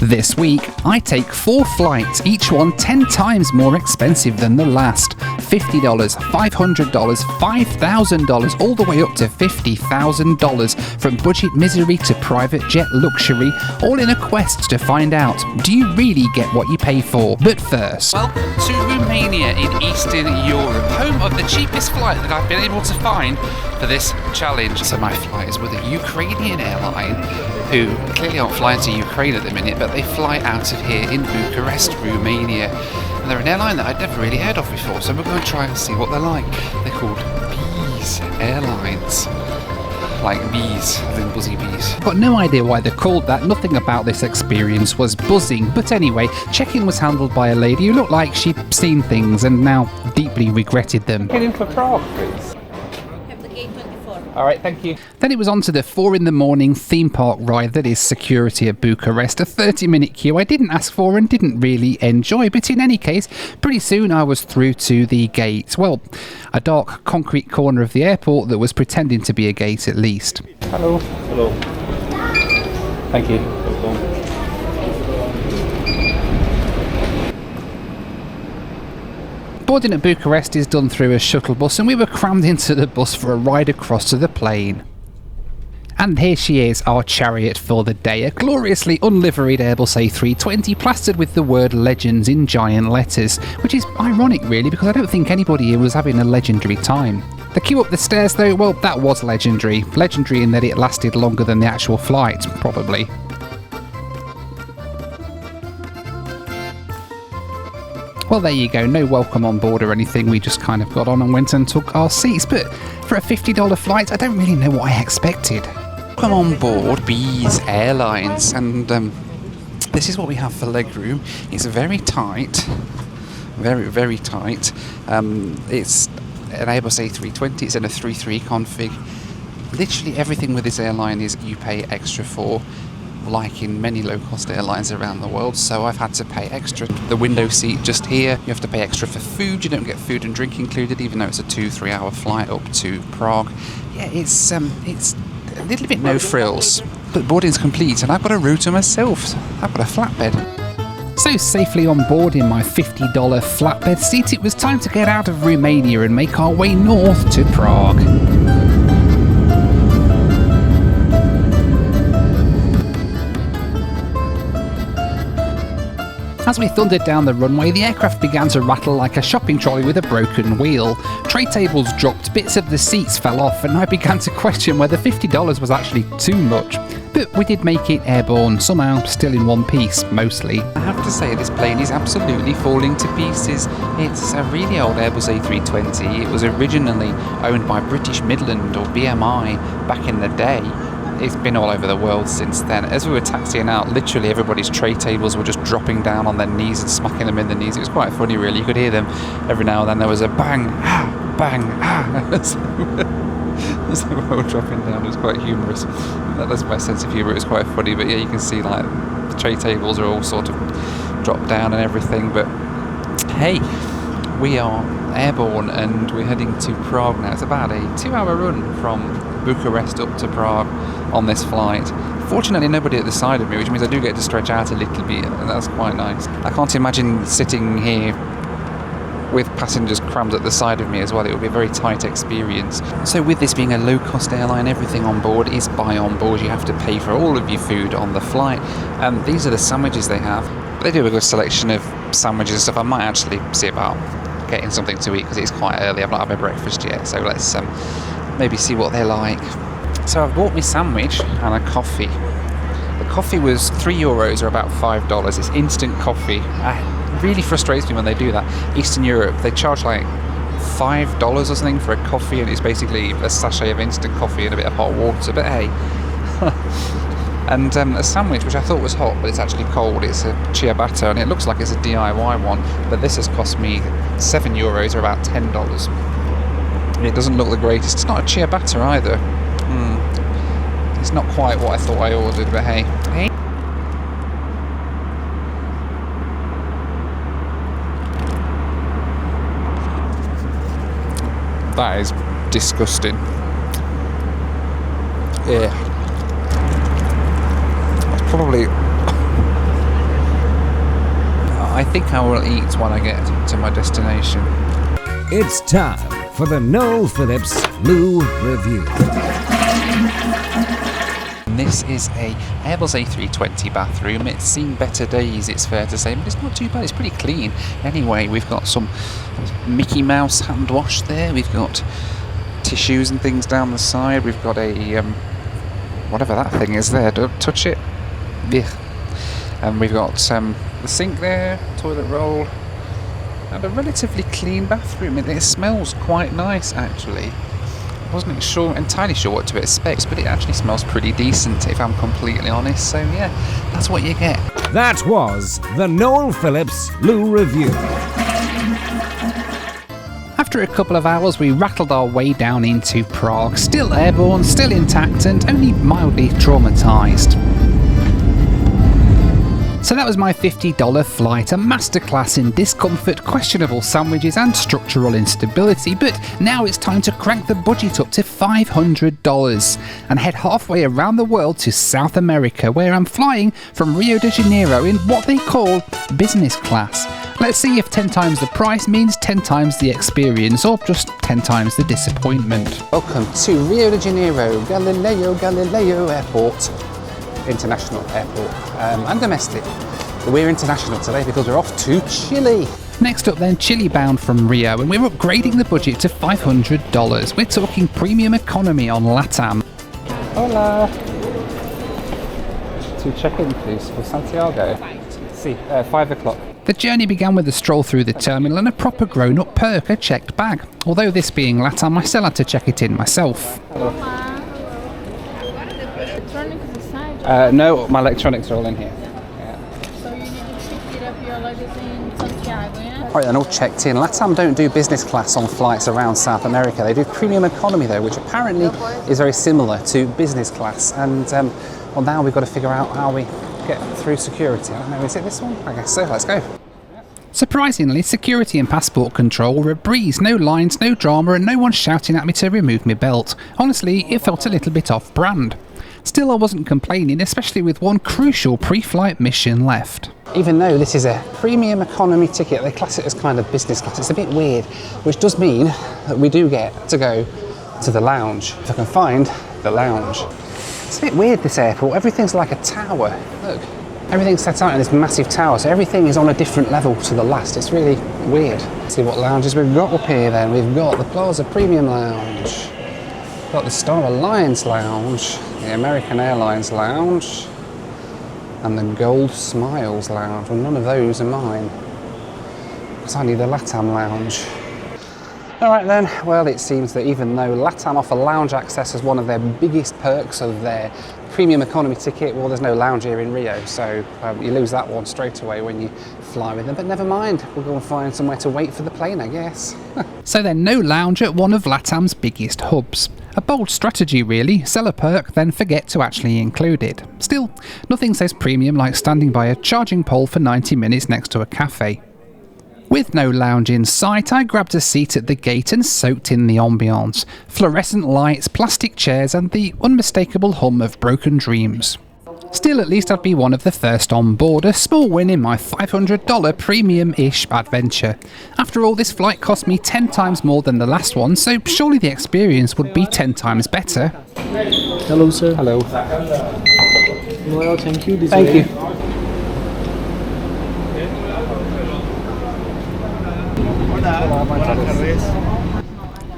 This week, I take 4 flights, each one 10 times more expensive than the last. $50, $500, $5,000, all the way up to $50,000. From budget misery to private jet luxury, all in a quest to find out, do you really get what you pay for? But first, welcome to Romania in Eastern Europe, home of the cheapest flight that I've been able to find for this challenge. So my flight is with a Ukrainian airline who clearly aren't flying to Ukraine at the minute, but they fly out of here in Bucharest, Romania. And they're an airline that I'd never really heard of before, so we're going to try and see what they're like. They're called Bees Airlines. Like bees, as in buzzy bees. Got no idea why they're called that. Nothing about this experience was buzzing. But anyway, check-in was handled by a lady who looked like she'd seen things and now deeply regretted them. Get in for Prague, please. Alright, thank you. Then it was on to the 4 a.m. theme park ride that is security at Bucharest. A 30-minute queue I didn't ask for and didn't really enjoy, but in any case, pretty soon I was through to the gate. Well, a dark concrete corner of the airport that was pretending to be a gate at least. Hello. Hello. Thank you. Boarding at Bucharest is done through a shuttle bus, and we were crammed into the bus for a ride across to the plane. And here she is, our chariot for the day, a gloriously unliveried Airbus A320 plastered with the word Legends in giant letters, which is ironic really, because I don't think anybody here was having a legendary time. The queue up the stairs though, well, that was legendary. Legendary in that it lasted longer than the actual flight, probably. Well, there you go, no welcome on board or anything, we just kind of got on and went and took our seats, but for a $50 flight, I don't really know what I expected. Welcome on board Bees Airlines, and this is what we have for legroom. It's very tight, very, very tight. It's an Airbus A320, it's in a 3.3 config. Literally everything with this airline is you pay extra for, like in many low-cost airlines around the world, so I've had to pay extra. The window seat just here, you have to pay extra for food. You don't get food and drink included, even though it's a 2-3 hour flight up to Prague. Yeah, it's a little bit no frills, but boarding's complete, and I've got a router myself. I've got a flatbed. So safely on board in my $50 flatbed seat, it was time to get out of Romania and make our way north to Prague. As we thundered down the runway, the aircraft began to rattle like a shopping trolley with a broken wheel. Tray tables dropped, bits of the seats fell off, and I began to question whether $50 was actually too much. But we did make it airborne, somehow still in one piece, mostly. I have to say, this plane is absolutely falling to pieces. It's a really old Airbus A320. It was originally owned by British Midland, or BMI, back in the day. It's been all over the world since then. As we were taxiing out, literally everybody's tray tables were just dropping down on their knees and smacking them in the knees. It was quite funny, really. You could hear them every now and then. There was a bang, ah, bang, ah. As they were all dropping down. It was quite humorous. That's my sense of humour. It was quite funny. But yeah, you can see like the tray tables are all sort of dropped down and everything. But hey, we are airborne and we're heading to Prague now. It's about a 2-hour run from Bucharest up to Prague on this flight. Fortunately, nobody at the side of me, which means I do get to stretch out a little bit, and that's quite nice. I can't imagine sitting here with passengers crammed at the side of me as well. It would be a very tight experience. So with this being a low-cost airline, everything on board is buy on board. You have to pay for all of your food on the flight. These are the sandwiches they have. They do a good selection of sandwiches and stuff. I might actually see about getting something to eat because it's quite early. I've not had my breakfast yet, so let's maybe see what they're like. So I've bought me sandwich and a coffee. The coffee was €3 or about $5. It's instant coffee. It really frustrates me when they do that. Eastern Europe, they charge like $5 or something for a coffee, and it's basically a sachet of instant coffee and a bit of hot water, but hey. And a sandwich, which I thought was hot, but it's actually cold. It's a ciabatta, and it looks like it's a DIY one, but this has cost me €7 or about $10. It doesn't look the greatest. It's not a ciabatta either. It's not quite what I thought I ordered, but hey. That is disgusting. Yeah. That's probably I think I will eat when I get to my destination. It's time for the Noel Phillips Lou Review. This is a Airbus A320 bathroom. It's seen better days, it's fair to say, but it's not too bad. It's pretty clean. Anyway, we've got some Mickey Mouse hand wash there. We've got tissues and things down the side. We've got a whatever that thing is there. Don't touch it. Blech. And we've got the sink there, toilet roll, and a relatively clean bathroom. It smells quite nice, actually. I wasn't entirely sure what to expect, but it actually smells pretty decent, if I'm completely honest. So yeah, that's what you get. That was the Noel Phillips Lou Review. After a couple of hours, we rattled our way down into Prague, still airborne, still intact, and only mildly traumatised. So that was my $50 flight, a masterclass in discomfort, questionable sandwiches and structural instability, but now it's time to crank the budget up to $500 and head halfway around the world to South America, where I'm flying from Rio de Janeiro in what they call business class. Let's see if 10 times the price means 10 times the experience, or just 10 times the disappointment. Welcome to Rio de Janeiro, Galileo Airport. International airport and domestic. We're international today because we're off to Chile. Next up then, Chile bound from Rio, and we're upgrading the budget to $500. We're talking premium economy on LATAM. Hola. To check in please for Santiago. See, 5 o'clock. The journey began with a stroll through the terminal and a proper grown-up perk, a checked bag. Although this being LATAM, I still had to check it in myself. Hello. No, my electronics are all in here. Yeah. So you need to pick up your luggage in Santiago, yeah? Right, then all checked in. LATAM don't do business class on flights around South America. They do premium economy though, which apparently is very similar to business class. And well, now we've got to figure out how we get through security. I don't know, is it this one? I guess so, let's go. Surprisingly, security and passport control were a breeze. No lines, no drama, and no one shouting at me to remove my belt. Honestly, it felt a little bit off-brand. Still, I wasn't complaining, especially with one crucial pre-flight mission left. Even though this is a premium economy ticket, they class it as kind of business class. It's a bit weird, which does mean that we do get to go to the lounge. If I can find the lounge. It's a bit weird, this airport. Everything's like a tower. Look, everything's set out in this massive tower, so everything is on a different level to the last. It's really weird. Let's see what lounges we've got up here then. We've got the Plaza Premium Lounge. Got the Star Alliance Lounge, the American Airlines Lounge, and the Gold Smiles Lounge. Well, none of those are mine, because I need the LATAM Lounge. Alright then, well, it seems that even though LATAM offer lounge access as one of their biggest perks of their premium economy ticket, well, there's no lounge here in Rio, so you lose that one straight away when you fly with them. But never mind, we'll go and find somewhere to wait for the plane, I guess. So then, no lounge at one of LATAM's biggest hubs. A bold strategy really, sell a perk, then forget to actually include it. Still, nothing says premium like standing by a charging pole for 90 minutes next to a cafe. With no lounge in sight, I grabbed a seat at the gate and soaked in the ambiance. Fluorescent lights, plastic chairs, and the unmistakable hum of broken dreams. Still, at least I'd be one of the first on board, a small win in my $500 premium-ish adventure. After all, this flight cost me 10 times more than the last one, so surely the experience would be 10 times better. Hello, sir. Hello. Noel, thank you. Thank you.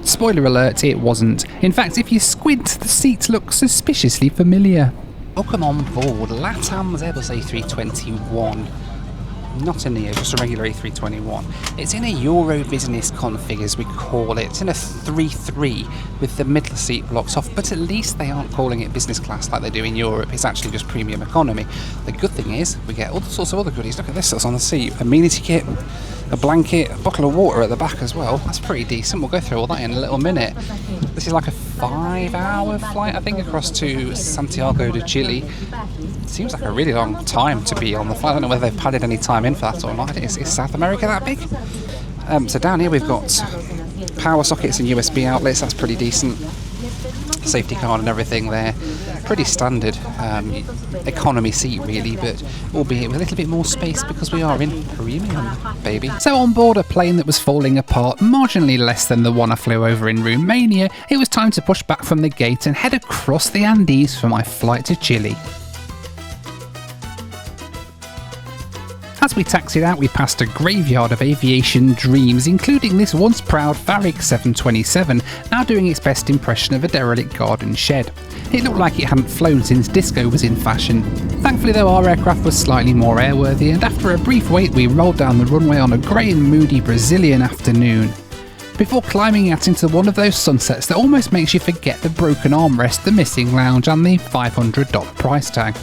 Spoiler alert, it wasn't. In fact, if you squint, the seats look suspiciously familiar. Welcome on board LATAM's Airbus A321. Not a Neo, just a regular A321. It's in a Euro business config, as we call it. It's in a 3-3 with the middle seat blocked off, but at least they aren't calling it business class like they do in Europe. It's actually just premium economy. The good thing is we get all sorts of other goodies. Look at this that's on the seat. Amenity kit, a blanket, a bottle of water at the back as well. That's pretty decent. We'll go through all that in a little minute. This is like a 5-hour flight, I think, across to Santiago de Chile. Seems like a really long time to be on the flight. I don't know whether they've padded any time in for that or not. Is South America that big? So down here we've got power sockets and USB outlets. That's pretty decent. safety card and everything there. Pretty standard economy seat really, but albeit with a little bit more space because we are in premium, baby. So on board a plane that was falling apart marginally less than the one I flew over in Romania, it was time to push back from the gate and head across the Andes for my flight to Chile. As we taxied out, we passed a graveyard of aviation dreams, including this once proud Varig 727, now doing its best impression of a derelict garden shed. It looked like it hadn't flown since disco was in fashion. Thankfully though, our aircraft was slightly more airworthy, and after a brief wait we rolled down the runway on a grey and moody Brazilian afternoon, before climbing out into one of those sunsets that almost makes you forget the broken armrest, the missing lounge and the $500 price tag.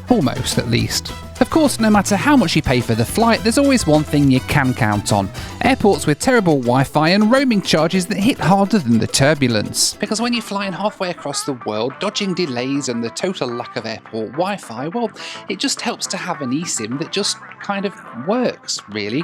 Almost, at least. Of course, no matter how much you pay for the flight, there's always one thing you can count on: airports with terrible Wi-Fi and roaming charges that hit harder than the turbulence. Because when you're flying halfway across the world, dodging delays and the total lack of airport Wi-Fi, well, it just helps to have an eSIM that just kind of works, really.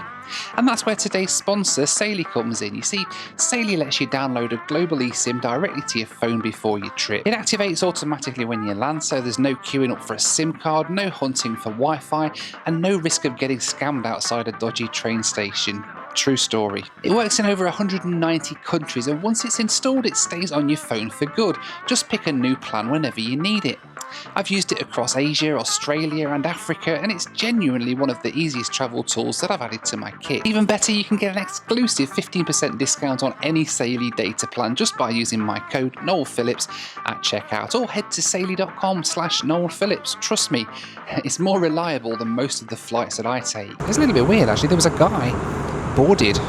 And that's where today's sponsor, Saily, comes in. You see, Saily lets you download a global eSIM directly to your phone before your trip. It activates automatically when you land, so there's no queuing up for a SIM card, no hunting for Wi-Fi, and no risk of getting scammed outside a dodgy train station. True story. It works in over 190 countries, and once it's installed, it stays on your phone for good. Just pick a new plan whenever you need it. I've used it across Asia, Australia and Africa, and it's genuinely one of the easiest travel tools that I've added to my kit. Even better, you can get an exclusive 15% discount on any Saily data plan just by using my code Noel Phillips at checkout, or head to saily.com/Noel Phillips. Trust me, it's more reliable than most of the flights that I take. It's a little bit weird actually. There was a guy boarded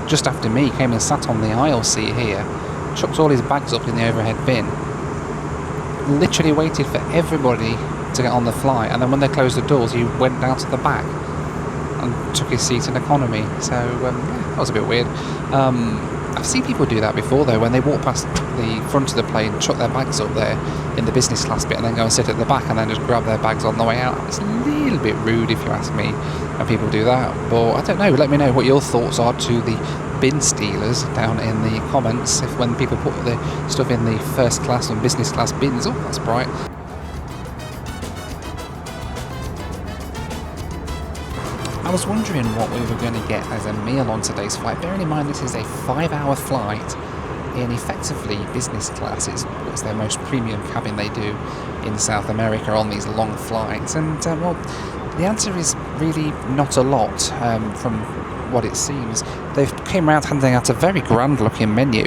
just after me, came and sat on the aisle seat here, chucked all his bags up in the overhead bin, literally waited for everybody to get on the flight, and then when they closed the doors he went down to the back and took his seat in economy. So that was a bit weird. I've seen people do that before though, when they walk past the front of the plane, chuck their bags up there in the business class bit and then go and sit at the back and then just grab their bags on the way out. It's a little bit rude if you ask me when people do that, but I don't know, let me know what your thoughts are to the bin stealers down in the comments, if when people put the stuff in the first class and business class bins. Oh, that's bright. I was wondering what we were going to get as a meal on today's flight, bearing in mind this is a 5-hour flight in effectively business class. It's their most premium cabin they do in South America on these long flights, and well, the answer is really not a lot from what it seems. They came around handing out a very grand looking menu,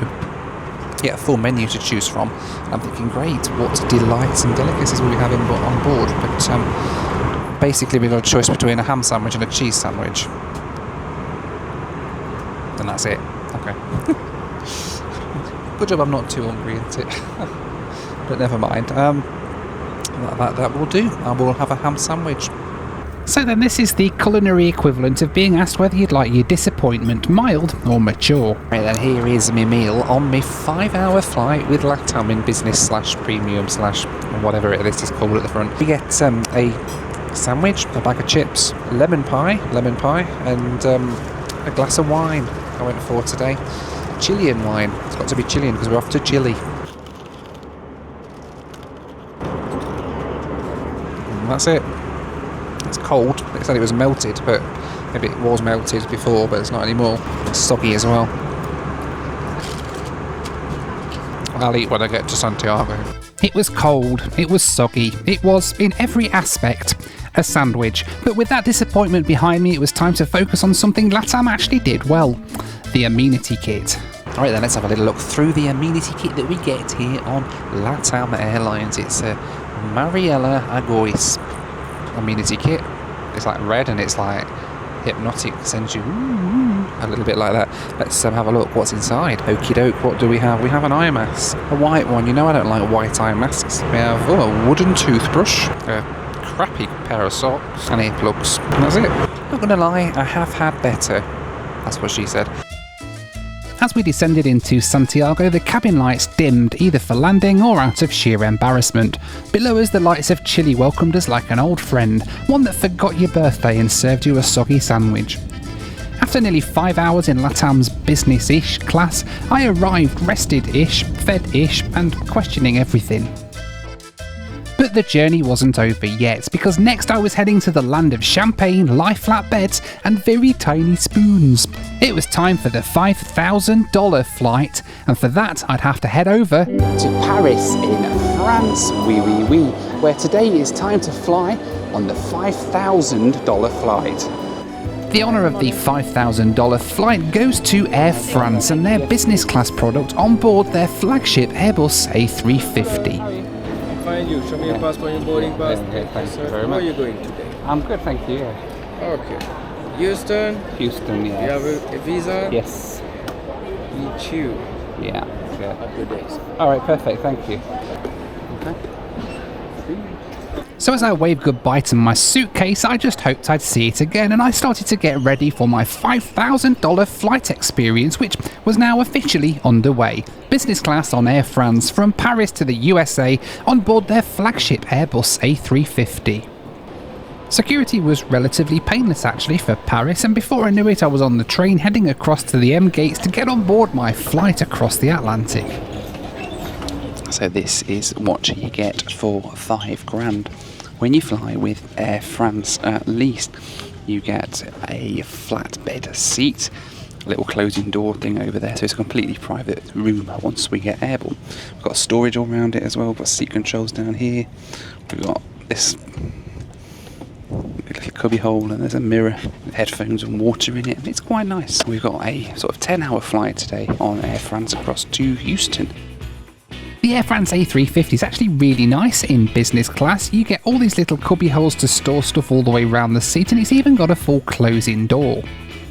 a full menu to choose from. I'm thinking, great, what delights and delicacies will we have on board? But basically we got a choice between a ham sandwich and a cheese sandwich, and that's it. Okay. Good job I'm not too hungry, isn't it? But never mind. That will do. I will have a ham sandwich. So then, this is the culinary equivalent of being asked whether you'd like your disappointment mild or mature. Right then, here is my meal on my 5-hour flight with LATAM in business / premium / whatever it is called at the front. You get a sandwich, a bag of chips, lemon pie, and a glass of wine I went for today. Chilean wine. It's got to be Chilean because we're off to Chile. And that's it. It's cold. They said it was melted, but maybe it was melted before, but it's not anymore. It's soggy as well. I'll eat when I get to Santiago. It was cold, it was soggy, it was, in every aspect, a sandwich. But with that disappointment behind me, it was time to focus on something LATAM actually did well: the amenity kit. Alright then, let's have a little look through the amenity kit that we get here on LATAM Airlines. It's a Mariela Agois amenity kit. It's like red and it's like hypnotic, sends you a little bit like that. Let's have a look what's inside. Okie doke, what do we have? We have an eye mask, a white one. You know I don't like white eye masks. We have a wooden toothbrush, a crappy pair of socks, and earplugs, and that's it. Not gonna lie, I have had better. That's what she said. As we descended into Santiago, the cabin lights dimmed, either for landing or out of sheer embarrassment. Below us, the lights of Chile welcomed us like an old friend, one that forgot your birthday and served you a soggy sandwich. After After nearly 5 hours in LATAM's business-ish class, I arrived rested-ish, fed-ish, and questioning everything. But the journey wasn't over yet, because next I was heading to the land of champagne, lie flat beds, and very tiny spoons. It was time for the $5,000 flight, and for that I'd have to head over to Paris in France, where today is time to fly on the $5,000 flight. The honour of the $5,000 flight goes to Air France and their business class product on board their flagship Airbus A350. Find you. Show me your passport and boarding pass. Okay, thank you very Where much. are you going today? I'm good, thank you. Okay. Houston. Houston, yes. You have a visa? Yes. Me too. Yeah. Have good days. All right, perfect. Thank you. Okay. So as I waved goodbye to my suitcase, I just hoped I'd see it again, and I started to get ready for my $5,000 flight experience, which was now officially underway. Business class on Air France from Paris to the USA on board their flagship Airbus A350. Security was relatively painless actually for Paris, and before I knew it I was on the train heading across to the M gates to get on board my flight across the Atlantic. So this is what you get for $5,000. When you fly with Air France, at least you get a flatbed seat, a little closing door thing over there, so it's a completely private room once we get airborne. We've got storage all around it as well, we've got seat controls down here, we've got this little cubby hole, and there's a mirror, headphones and water in it, and it's quite nice. We've got a sort of 10-hour flight today on Air France across to Houston. The Air France A350 is actually really nice in business class. You get all these little cubby holes to store stuff all the way around the seat, and it's even got a full closing door.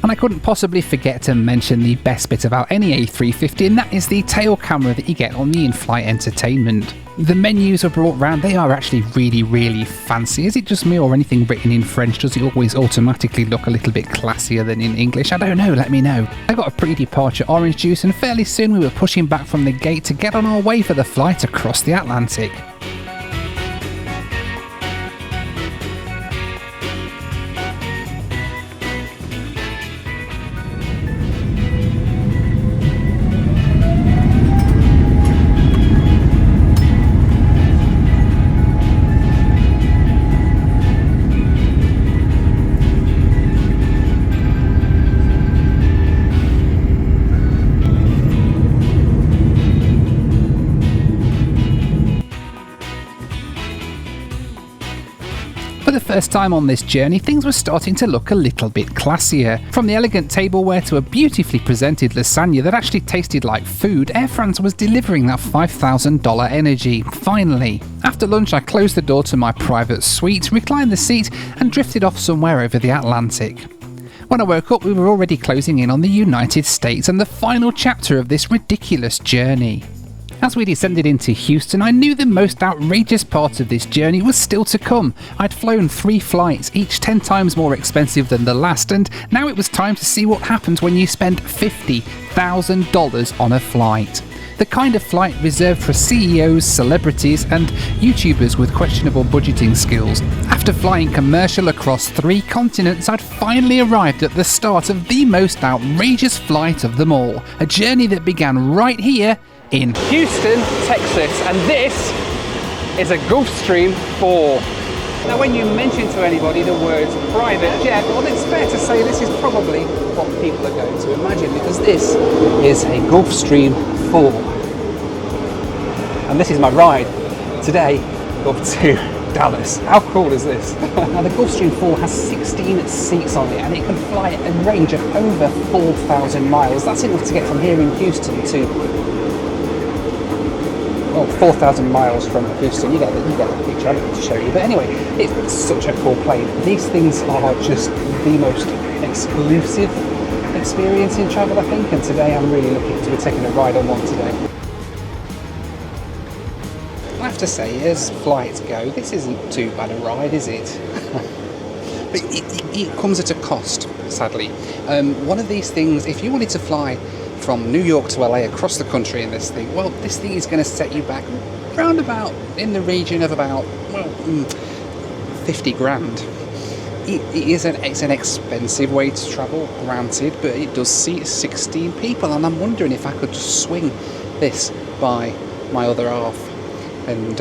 And I couldn't possibly forget to mention the best bit about any A350, and that is the tail camera that you get on the in-flight entertainment. The menus are brought round, they are actually really fancy. Is it just me, or anything written in French, does it always automatically look a little bit classier than in English? I don't know, let me know. I got a pre-departure orange juice, and fairly soon we were pushing back from the gate to get on our way for the flight across the Atlantic. For the first time on this journey, things were starting to look a little bit classier. From the elegant tableware to a beautifully presented lasagna that actually tasted like food, Air France was delivering that $5,000 energy, finally. After lunch I closed the door to my private suite, reclined the seat and drifted off somewhere over the Atlantic. When I woke up we were already closing in on the United States and the final chapter of this ridiculous journey. As we descended into Houston, I knew the most outrageous part of this journey was still to come. I'd flown 3 flights, each 10 times more expensive than the last, and now it was time to see what happens when you spend $50,000 on a flight. The kind of flight reserved for CEOs, celebrities, and YouTubers with questionable budgeting skills. After flying commercial across 3 continents, I'd finally arrived at the start of the most outrageous flight of them all. A journey that began right here in Houston, Texas, and this is a Gulfstream 4. Now when you mention to anybody the words private jet, well it's fair to say this is probably what people are going to imagine, because this is a Gulfstream 4. And this is my ride today up to Dallas. How cool is this? Now the Gulfstream 4 has 16 seats on it, and it can fly a range of over 4,000 miles. That's enough to get from here in Houston to 4,000 miles from Houston. You get the picture, I don't need to show you. But anyway, it's such a cool plane. These things are just the most exclusive experience in travel, I think, and today I'm really looking to be taking a ride on one today. I have to say, as flights go, this isn't too bad a ride, is it? But it comes at a cost, sadly. One of these things, if you wanted to fly from New York to LA across the country in this thing, well, this thing is going to set you back round about in the region of about, well, 50 grand. It's an expensive way to travel, granted, but it does seat 16 people, and I'm wondering if I could just swing this by my other half, and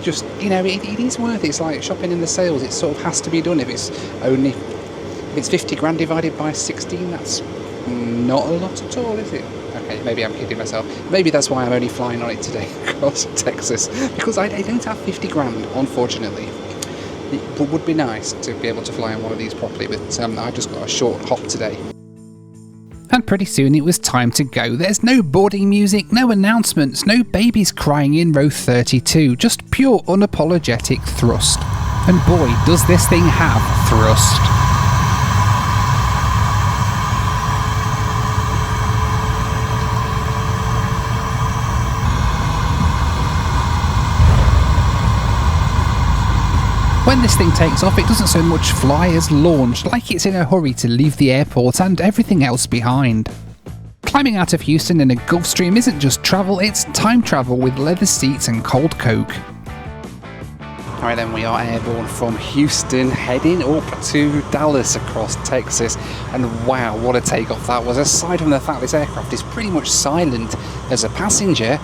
just, you know, it is worth it. It's like shopping in the sales. It sort of has to be done. If it's 50 grand divided by 16, that's not a lot at all, is it? Okay, maybe I'm kidding myself. Maybe that's why I'm only flying on it today across Texas, because I don't have 50 grand, unfortunately. It would be nice to be able to fly on one of these properly, but I just got a short hop today. And pretty soon it was time to go. There's no boarding music, no announcements, no babies crying in row 32, just pure unapologetic thrust. And boy, does this thing have thrust. When this thing takes off, it doesn't so much fly as launch, like it's in a hurry to leave the airport and everything else behind. Climbing out of Houston in a Gulfstream isn't just travel, it's time travel with leather seats and cold Coke. Alright then, we are airborne from Houston, heading up to Dallas across Texas, and wow, what a takeoff that was. Aside from the fact this aircraft is pretty much silent as a passenger,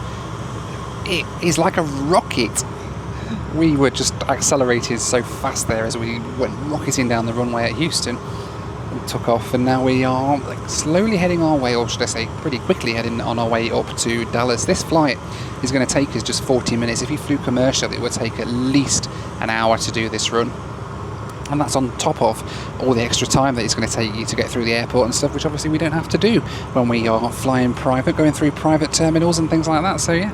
it is like a rocket. We were just accelerated so fast there as we went rocketing down the runway at Houston and took off, and now we are slowly heading our way, or should I say pretty quickly heading on our way up to Dallas. This flight is going to take us just 40 minutes. If you flew commercial, it would take at least an hour to do this run, and that's on top of all the extra time that it's going to take you to get through the airport and stuff, which obviously we don't have to do when we are flying private, going through private terminals and things like that. So yeah,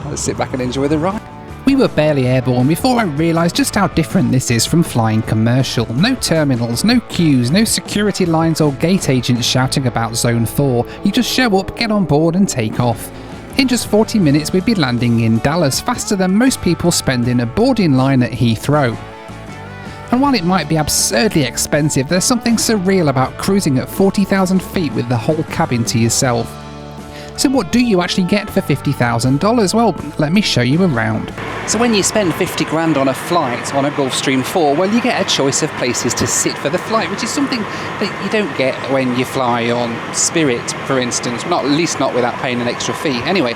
let's sit back and enjoy the ride. We were barely airborne before I realised just how different this is from flying commercial. No terminals, no queues, no security lines or gate agents shouting about Zone 4. You just show up, get on board and take off. In just 40 minutes we'd be landing in Dallas, faster than most people spend in a boarding line at Heathrow. And while it might be absurdly expensive, there's something surreal about cruising at 40,000 feet with the whole cabin to yourself. So what do you actually get for $50,000? Well, let me show you around. So when you spend 50 grand on a flight on a Gulfstream 4, well, you get a choice of places to sit for the flight, which is something that you don't get when you fly on Spirit, for instance, not at least not without paying an extra fee. Anyway,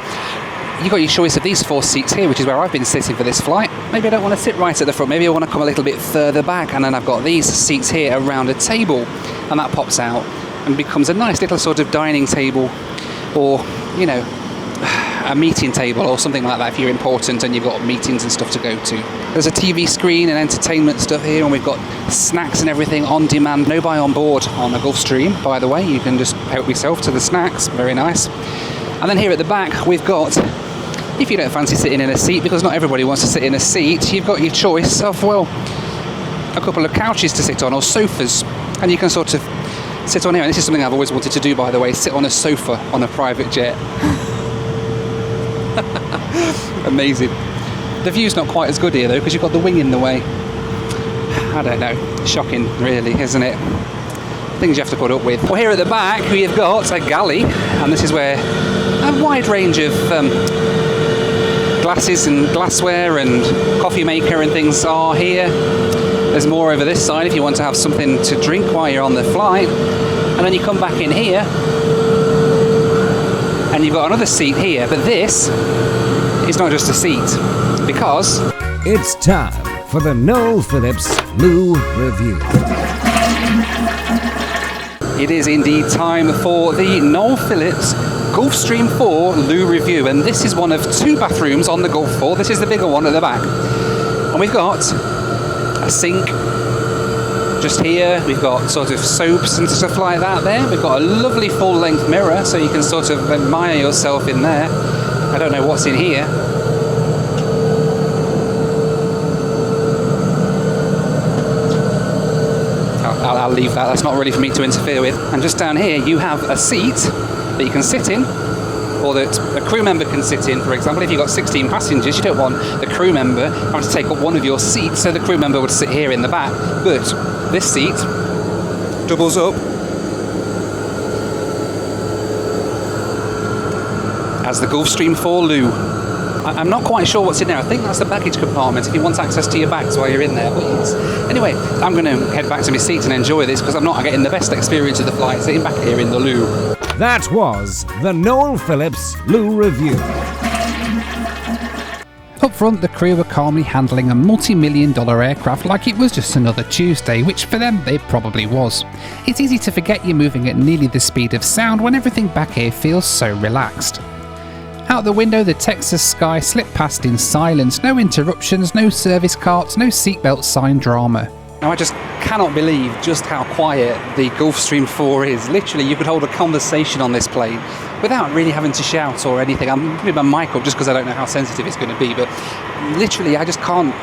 you got your choice of these 4 seats here, which is where I've been sitting for this flight. Maybe I don't want to sit right at the front, maybe I want to come a little bit further back, and then I've got these seats here around a table, and that pops out and becomes a nice little sort of dining table, or, you know, a meeting table or something like that if you're important and you've got meetings and stuff to go to. There's a TV screen and entertainment stuff here, and we've got snacks and everything on demand. No buy on board on a Gulfstream, by the way. You can just help yourself to the snacks. Very nice. And then here at the back we've got, if you don't fancy sitting in a seat, because not everybody wants to sit in a seat, you've got your choice of, well, a couple of couches to sit on, or sofas, and you can sort of sit on here. And this is something I've always wanted to do, by the way, sit on a sofa on a private jet. Amazing. The view's not quite as good here though, because you've got the wing in the way. I don't know, shocking really, isn't it? Things you have to put up with. Well, here at the back we've got a galley, and this is where a wide range of glasses and glassware and coffee maker and things are here. There's more over this side if you want to have something to drink while you're on the flight. And then you come back in here and you've got another seat here, but this is not just a seat, because It's time for the Noel Phillips Lou Review. it is indeed time for the Noel Phillips Gulfstream 4 Lou Review, and this is one of 2 bathrooms on the Gulf 4. This is the bigger one at the back, and we've got a sink just here. We've got sort of soaps and stuff like that there. We've got a lovely full-length mirror, so you can sort of admire yourself in there. I don't know what's in here. I'll leave that. That's not really for me to interfere with. And just down here you have a seat that you can sit in, or that a crew member can sit in. For example, if you've got 16 passengers, you don't want the crew member having to take up one of your seats, so the crew member would sit here in the back. But this seat doubles up as the Gulfstream 4 loo. I'm not quite sure what's in there. I think that's the baggage compartment if you want access to your bags while you're in there. But yes. Anyway, I'm going to head back to my seat and enjoy this because I'm not getting the best experience of the flight sitting back here in the loo. That was the Noel Phillips Loo Review. Up front, the crew were calmly handling a multi-million-dollar aircraft like it was just another Tuesday, which for them it probably was. It's easy to forget you're moving at nearly the speed of sound when everything back here feels so relaxed. Out the window, the Texas sky slipped past in silence, no interruptions, no service carts, no seatbelt sign drama. Now I just cannot believe just how quiet the Gulfstream 4 is. Literally, you could hold a conversation on this plane without really having to shout or anything. I'm putting my mic up just because I don't know how sensitive it's going to be, but literally I just can't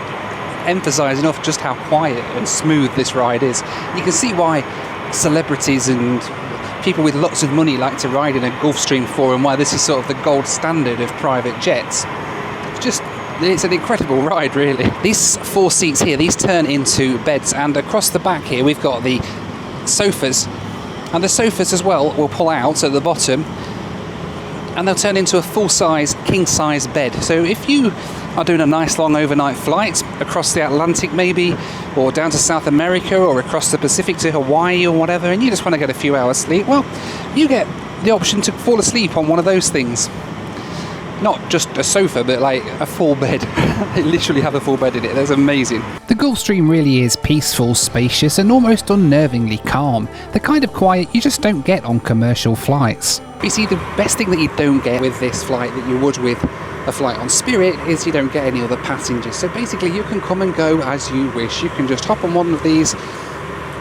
emphasise enough just how quiet and smooth this ride is. You can see why celebrities and people with lots of money like to ride in a Gulfstream 4 and why this is sort of the gold standard of private jets. It's an incredible ride, really. These 4 seats here, these turn into beds, and across the back here we've got the sofas, and the sofas as well will pull out at the bottom and they'll turn into a full-size, king-size bed. So if you are doing a nice long overnight flight across the Atlantic maybe, or down to South America, or across the Pacific to Hawaii or whatever, and you just want to get a few hours sleep, well, you get the option to fall asleep on one of those things. Not just a sofa, but like a full bed. They literally have a full bed in it. That's amazing. The Gulfstream really is peaceful, spacious, and almost unnervingly calm. The kind of quiet you just don't get on commercial flights. You see, the best thing that you don't get with this flight that you would with a flight on Spirit is you don't get any other passengers. So basically you can come and go as you wish. You can just hop on one of these,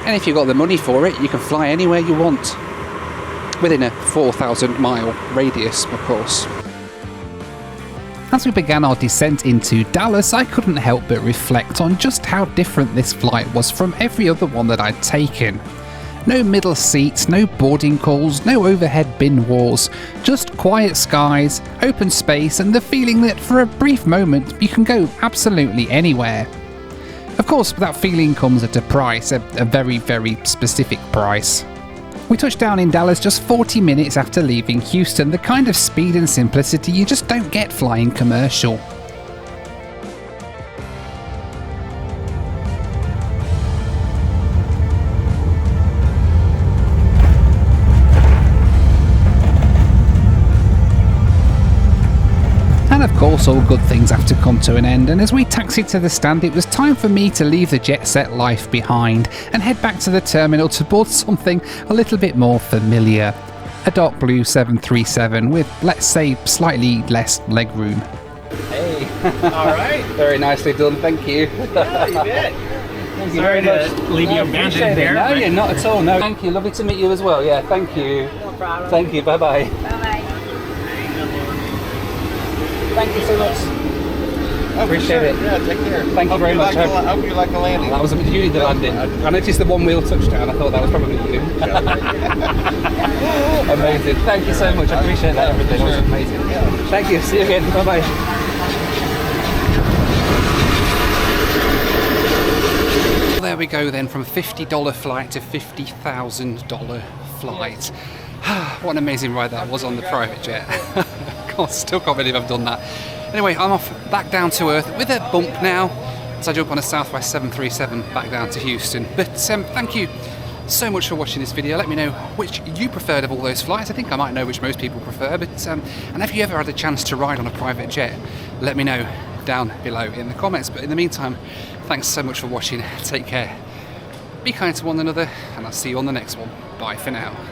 and if you've got the money for it, you can fly anywhere you want. Within a 4,000 mile radius, of course. As we began our descent into Dallas, I couldn't help but reflect on just how different this flight was from every other one that I'd taken. No middle seats, no boarding calls, no overhead bin wars, just quiet skies, open space, and the feeling that for a brief moment you can go absolutely anywhere. Of course, that feeling comes at a price, a very, very specific price. We touched down in Dallas just 40 minutes after leaving Houston, the kind of speed and simplicity you just don't get flying commercial. And of course, all good things have to come to an end, and as we taxied to the stand, it was time for me to leave the jet set life behind and head back to the terminal to board something a little bit more familiar. A dark blue 737 with, let's say, slightly less legroom. Hey! Alright! Very nicely done, thank you. Yeah, you bet. Thank you very much. Leave you abandoned there. No, you're not at all, no. Thank you, lovely to meet you as well, yeah, thank you. No problem. Thank you, bye-bye. Bye-bye. Thank you so much. Appreciate it. Yeah, take care. Thank you very much. I hope you like the landing. That was you, the landing. I noticed the one-wheel touchdown. I thought that was probably you. Amazing. Thank you so much. I appreciate that. Everything. That was amazing. Thank you. See you again. Bye-bye. Well, there we go then, from $50 flight to $50,000 flight. What an amazing ride that was on the private jet. God, still can't believe I've done that. Anyway, I'm off back down to earth with a bump now as I jump on a Southwest 737 back down to Houston. But thank you so much for watching this video. Let me know which you preferred of all those flights. I think I might know which most people prefer, but and have you ever had a chance to ride on a private jet? Let me know down below in the comments. But in the meantime, thanks so much for watching. Take care, be kind to one another, and I'll see you on the next one. Bye for now.